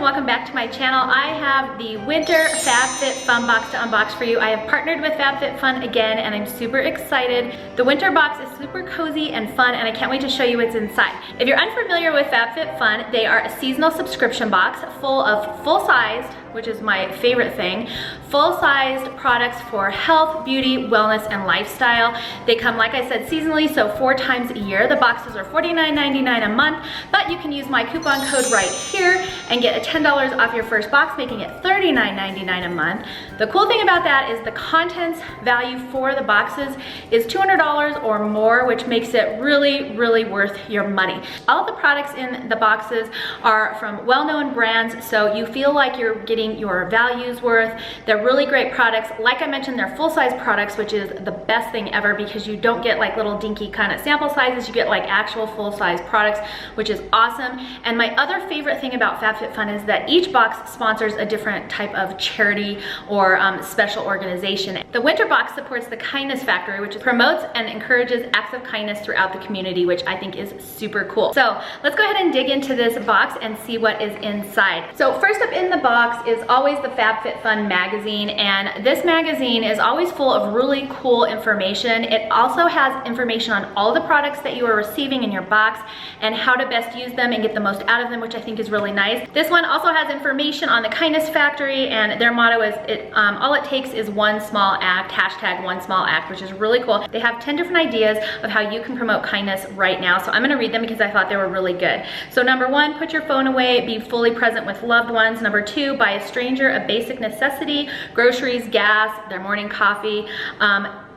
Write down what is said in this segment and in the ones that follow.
welcome back to my channel. I have the winter FabFitFun box to unbox for you. I have partnered with FabFitFun again and I'm super excited. The winter box is super cozy and fun and I can't wait to show you what's inside. If you're unfamiliar with FabFitFun, they are a seasonal subscription box full of full-sized, which is my favorite thing, full-sized products for health, beauty, wellness, and lifestyle. They come, like I said, seasonally, so 4 times a year. The boxes are $49.99 a month, but you can use my coupon code right here and get a $10 off your first box, making it $39.99 a month. The cool thing about that is the contents value for the boxes is $200 or more, which makes it really, really worth your money. All of the products in the boxes are from well-known brands, so you feel like you're getting your value's worth. They're really great products. Like I mentioned, they're full-size products, which is the best thing ever because you don't get like little dinky kind of sample sizes. You get like actual full-size products, which is awesome. And my other favorite thing about FabFitFun is that each box sponsors a different type of charity or special organization. The winter box supports the Kindness Factory, which promotes and encourages acts of kindness throughout the community, which I think is super cool. So let's go ahead and dig into this box and see what is inside. So first up in the box is always the FabFitFun magazine, and this magazine is always full of really cool information. It also has information on all the products that you are receiving in your box and how to best use them and get the most out of them, which I think is really nice. This one also has information on the Kindness Factory, and their motto is all it takes is one small act, hashtag one small act, which is really cool. They have 10 different ideas of how you can promote kindness right now, so I'm gonna read them because I thought they were really good. So number 1, put your phone away, be fully present with loved ones. Number 2, buy a stranger a basic necessity, groceries, gas, their morning coffee.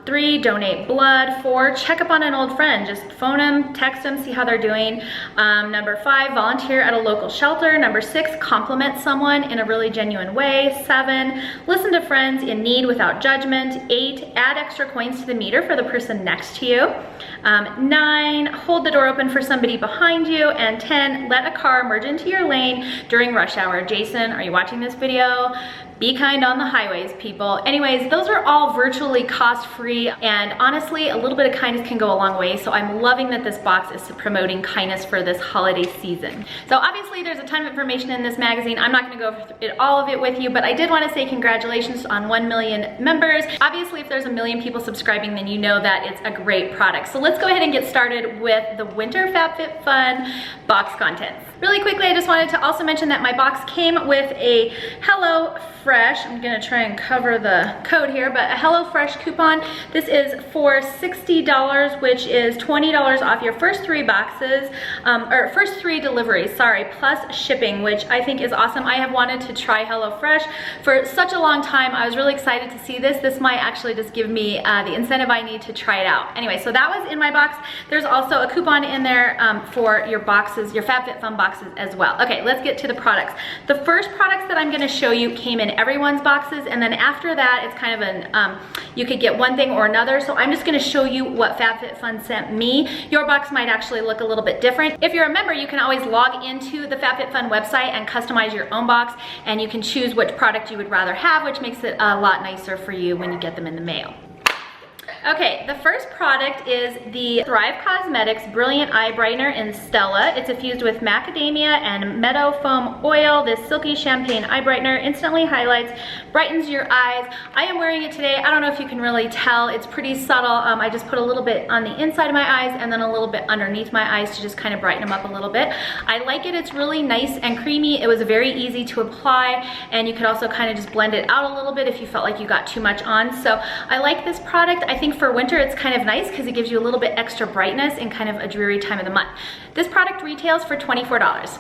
3, donate blood. 4, check up on an old friend. Just phone them, text them, see how they're doing. Number 5, volunteer at a local shelter. Number 6, compliment someone in a really genuine way. 7, listen to friends in need without judgment. 8, add extra coins to the meter for the person next to you. 9, hold the door open for somebody behind you. And 10, let a car merge into your lane during rush hour. Jason, are you watching this video? Be kind on the highways, people. Anyways, those are all virtually cost-free, and honestly, a little bit of kindness can go a long way, so I'm loving that this box is promoting kindness for this holiday season. So obviously, there's a ton of information in this magazine. I'm not gonna go through all of it with you, but I did wanna say congratulations on 1 million members. Obviously, if there's a million people subscribing, then you know that it's a great product. So let's go ahead and get started with the Winter FabFitFun box contents. Really quickly, I just wanted to also mention that my box came with a HelloFresh, I'm gonna try and cover the code here, but a HelloFresh coupon. This is for $60, which is $20 off your first 3 boxes, or first 3 deliveries, sorry, plus shipping, which I think is awesome. I have wanted to try HelloFresh for such a long time. I was really excited to see this. This might actually just give me the incentive I need to try it out. Anyway, so that was in my box. There's also a coupon in there for your boxes, your FabFitFun boxes as well. Okay, let's get to the products. The first products that I'm gonna show you came in everyone's boxes, and then after that, it's kind of an, you could get one thing or another, so I'm just gonna show you what FabFitFun sent me. Your box might actually look a little bit different. If you're a member, you can always log into the FabFitFun website and customize your own box, and you can choose which product you would rather have, which makes it a lot nicer for you when you get them in the mail. Okay, the first product is the Thrive Cosmetics Brilliant Eye Brightener in Stella. It's infused with macadamia and meadow foam oil. This silky champagne eye brightener instantly highlights, brightens your eyes. I am wearing it today. I don't know if you can really tell. It's pretty subtle. I just put a little bit on the inside of my eyes and then a little bit underneath my eyes to just kind of brighten them up a little bit. I like it. It's really nice and creamy. It was very easy to apply, and you could also kind of just blend it out a little bit if you felt like you got too much on. So I like this product. I think for winter it's kind of nice because it gives you a little bit extra brightness in kind of a dreary time of the month. This product retails for $24.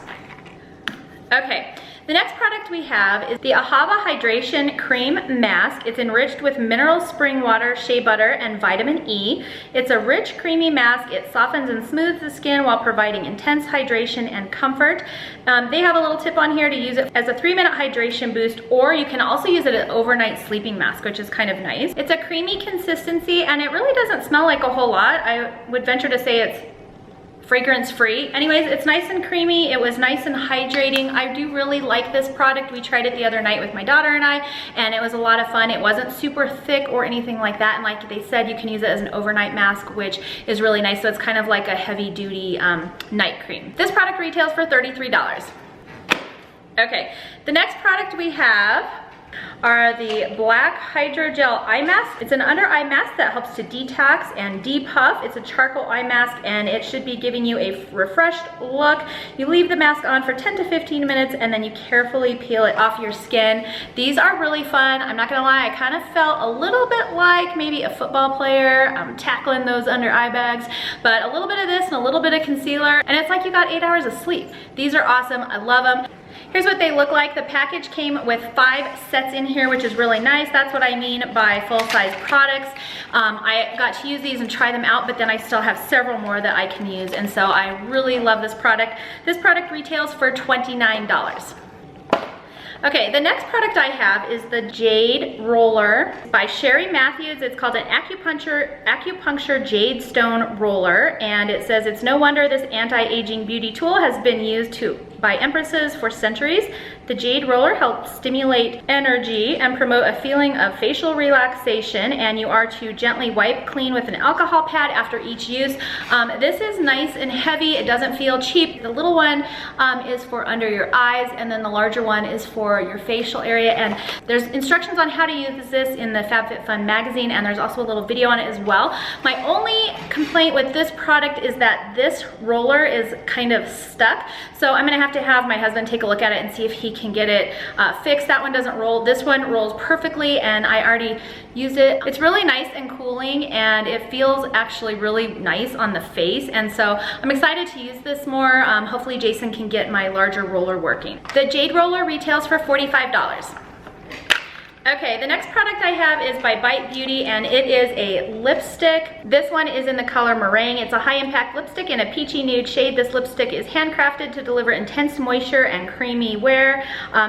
Okay. The next product we have is the Ahava Hydration Cream Mask. It's enriched with mineral spring water, shea butter, and vitamin E. It's a rich, creamy mask. It softens and smooths the skin while providing intense hydration and comfort. They have a little tip on here to use it as a 3-minute hydration boost, or you can also use it as an overnight sleeping mask, which is kind of nice. It's a creamy consistency, and it really doesn't smell like a whole lot. I would venture to say it's fragrance free. Anyways, it's nice and creamy. It was nice and hydrating. I do really like this product. We tried it the other night with my daughter and I, and it was a lot of fun. It wasn't super thick or anything like that, and like they said, you can use it as an overnight mask, which is really nice. So it's kind of like a heavy duty night cream. This product retails for $33. Okay, the next product we have are the black hydrogel eye mask. It's an under eye mask that helps to detox and depuff. It's a charcoal eye mask and it should be giving you a refreshed look. You leave the mask on for 10 to 15 minutes and then you carefully peel it off your skin. These are really fun. I'm not gonna lie, I kind of felt a little bit like maybe a football player tackling those under eye bags, but a little bit of this and a little bit of concealer and it's like you got 8 hours of sleep. These are awesome, I love them. Here's what they look like. The package came with 5 sets in here, which is really nice. That's what I mean by full-size products. I got to use these and try them out, but then I still have several more that I can use, and so I really love this product. This product retails for $29. Okay, the next product I have is the Jade Roller by Sherry Matthews. It's called an acupuncture jade stone roller, and it says it's no wonder this anti-aging beauty tool has been used by empresses for centuries. The Jade Roller helps stimulate energy and promote a feeling of facial relaxation, and you are to gently wipe clean with an alcohol pad after each use. This is nice and heavy. It doesn't feel cheap. The little one is for under your eyes, and then the larger one is for your facial area, and there's instructions on how to use this in the FabFitFun magazine, and there's also a little video on it as well. My only complaint with this product is that this roller is kind of stuck, so I'm gonna have to have my husband take a look at it and see if he can get it fixed. That one doesn't roll. This one rolls perfectly, and I already used it. It's really nice and cooling, and it feels actually really nice on the face, and so I'm excited to use this more. Hopefully Jason can get my larger roller working. The Jade Roller retails for $45. Okay, the next product I have is by Bite Beauty, and it is a lipstick. This one is in the color Meringue. It's a high impact lipstick in a peachy nude shade. This lipstick is handcrafted to deliver intense moisture and creamy wear.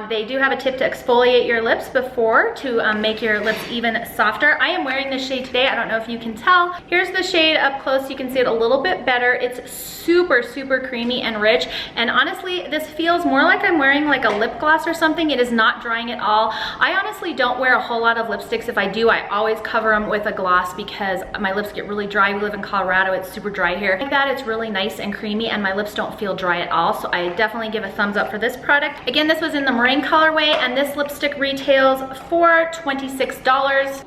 They do have a tip to exfoliate your lips before to make your lips even softer. I am wearing this shade today. I don't know if you can tell. Here's the shade up close. You can see it a little bit better. It's super, super creamy and rich. And honestly, this feels more like I'm wearing like a lip gloss or something. It is not drying at all. I honestly don't wear a whole lot of lipsticks. If I do, I always cover them with a gloss because my lips get really dry. We live in Colorado, it's super dry here. Like that, it's really nice and creamy and my lips don't feel dry at all, so I definitely give a thumbs up for this product. Again, this was in the Meringue colorway, and this lipstick retails for $26.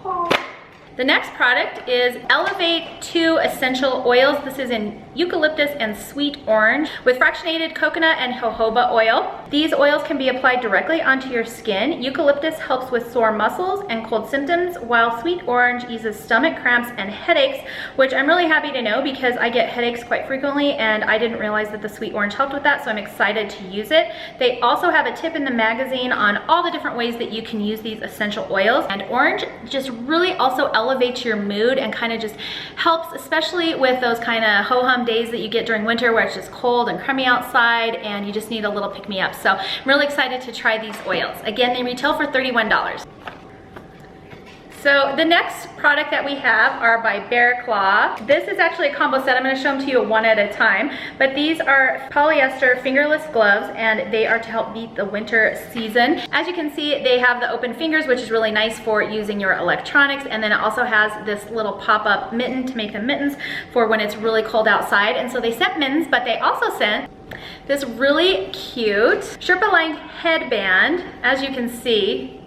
The next product is Elevate 2 Essential Oils. This is in eucalyptus and sweet orange with fractionated coconut and jojoba oil. These oils can be applied directly onto your skin. Eucalyptus helps with sore muscles and cold symptoms, while sweet orange eases stomach cramps and headaches, which I'm really happy to know because I get headaches quite frequently and I didn't realize that the sweet orange helped with that, so I'm excited to use it. They also have a tip in the magazine on all the different ways that you can use these essential oils, and orange just really also elevates your mood and kind of just helps, especially with those kind of ho-hum days that you get during winter where it's just cold and crummy outside and you just need a little pick-me-up. So I'm really excited to try these oils. Again, they retail for $31. So the next product that we have are by Bearpaw. This is actually a combo set. I'm going to show them to you one at a time. But these are polyester fingerless gloves, and they are to help beat the winter season. As you can see, they have the open fingers, which is really nice for using your electronics. And then it also has this little pop-up mitten to make them mittens for when it's really cold outside. And so they sent mittens, but they also sent this really cute Sherpa-lined headband, as you can see.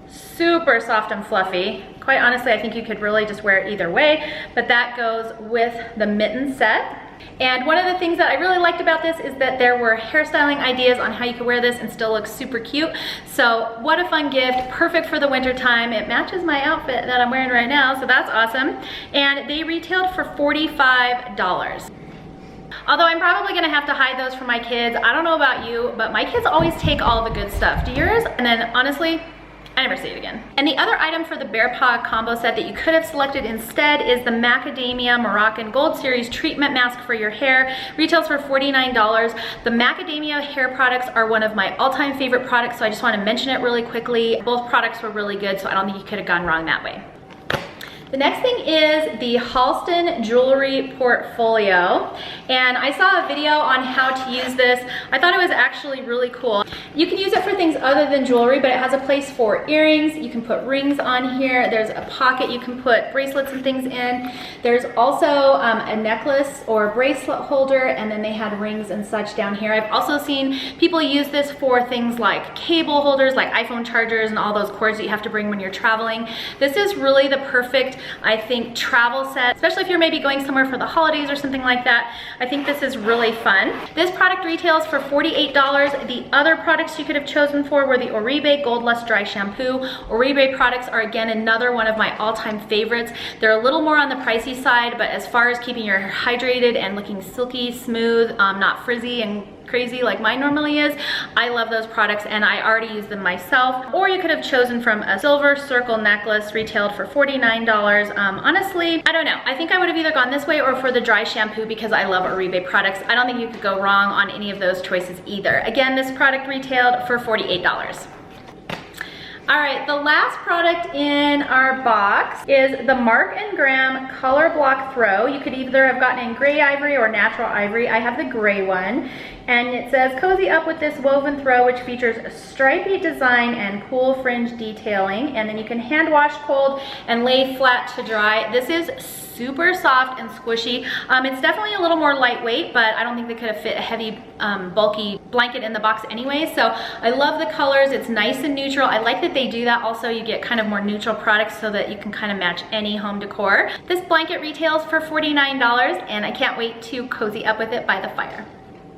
Super soft and fluffy. Quite honestly, I think you could really just wear it either way, but that goes with the mitten set. And one of the things that I really liked about this is that there were hairstyling ideas on how you could wear this and still look super cute. So what a fun gift, perfect for the winter time. It matches my outfit that I'm wearing right now, so that's awesome. And they retailed for $45. Although I'm probably gonna have to hide those for my kids. I don't know about you, but my kids always take all the good stuff. Do yours? And then honestly, I never see it again. And the other item for the Bearpaw combo set that you could have selected instead is the Macadamia Moroccan Gold Series Treatment Mask for your hair. Retails for $49. The macadamia hair products are one of my all-time favorite products, so I just want to mention it really quickly. Both products were really good, so I don't think you could have gone wrong that way. The next thing is the Halston jewelry portfolio, and I saw a video on how to use this. I thought it was actually really cool. You can use it for things other than jewelry, but it has a place for earrings. You can put rings on here. There's a pocket you can put bracelets and things in. There's also a necklace or bracelet holder, and then they had rings and such down here. I've also seen people use this for things like cable holders, like iPhone chargers and all those cords that you have to bring when you're traveling. This is really the perfect, I think, travel set, especially if you're maybe going somewhere for the holidays or something like that. I think this is really fun. This product retails for $48. The other products you could have chosen for were the Oribe Gold Lust Dry Shampoo. Oribe products are, again, another one of my all-time favorites. They're a little more on the pricey side, but as far as keeping your hair hydrated and looking silky, smooth, not frizzy and crazy like mine normally is, I love those products and I already use them myself. Or you could have chosen from a silver circle necklace, retailed for $49. Honestly, I don't know. I think I would have either gone this way or for the dry shampoo because I love Oribe products. I don't think you could go wrong on any of those choices either. Again, this product retailed for $48. All right, the last product in our box is the Marc Graham Color Block Throw. You could either have gotten in gray ivory or natural ivory. I have the gray one. And it says, cozy up with this woven throw, which features a stripy design and cool fringe detailing. And then you can hand wash cold and lay flat to dry. This is super soft and squishy. It's definitely a little more lightweight, but I don't think they could have fit a heavy, bulky blanket in the box anyway. So I love the colors. It's nice and neutral. I like that they do that. Also, you get kind of more neutral products so that you can kind of match any home decor. This blanket retails for $49, and I can't wait to cozy up with it by the fire.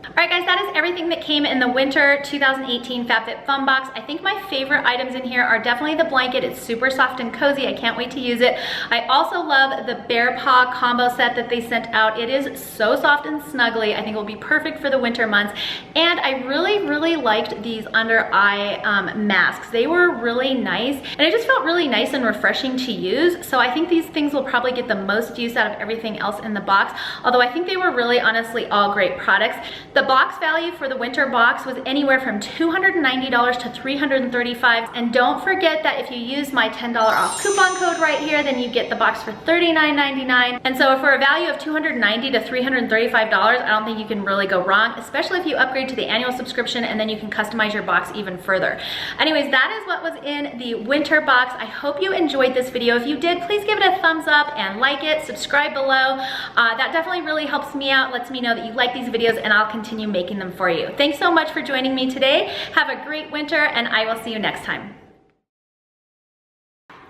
All right, guys, that is everything that came in the winter 2018 FabFitFun box. I think my favorite items in here are definitely the blanket. It's super soft and cozy. I can't wait to use it. I also love the Bearpaw combo set that they sent out. It is so soft and snuggly. I think it will be perfect for the winter months. And I really liked these under eye masks. They were really nice, and it just felt really nice and refreshing to use. So I think these things will probably get the most use out of everything else in the box, although I think they were really honestly all great products. The box value for the winter box was anywhere from $290 to $335. And don't forget that if you use my $10 off coupon code right here, then you get the box for $39.99. And so for a value of $290 to $335, I don't think you can really go wrong, especially if you upgrade to the annual subscription, and then you can customize your box even further. Anyways, that is what was in the winter box. I hope you enjoyed this video. If you did, please give it a thumbs up and like it, subscribe below. That definitely really helps me out, lets me know that you like these videos, and I'll continue making them for you. Thanks so much for joining me today. Have a great winter, and I will see you next time.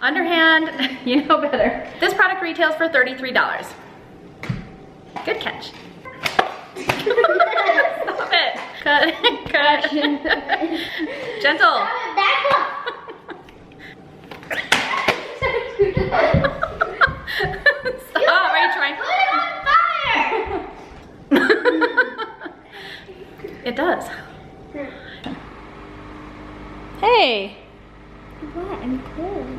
Underhand, you know better. This product retails for $33. Good catch. Stop it. Cut. Gentle. Stop, are you trying? Put it on fire! It does. Hey. What? I'm cold.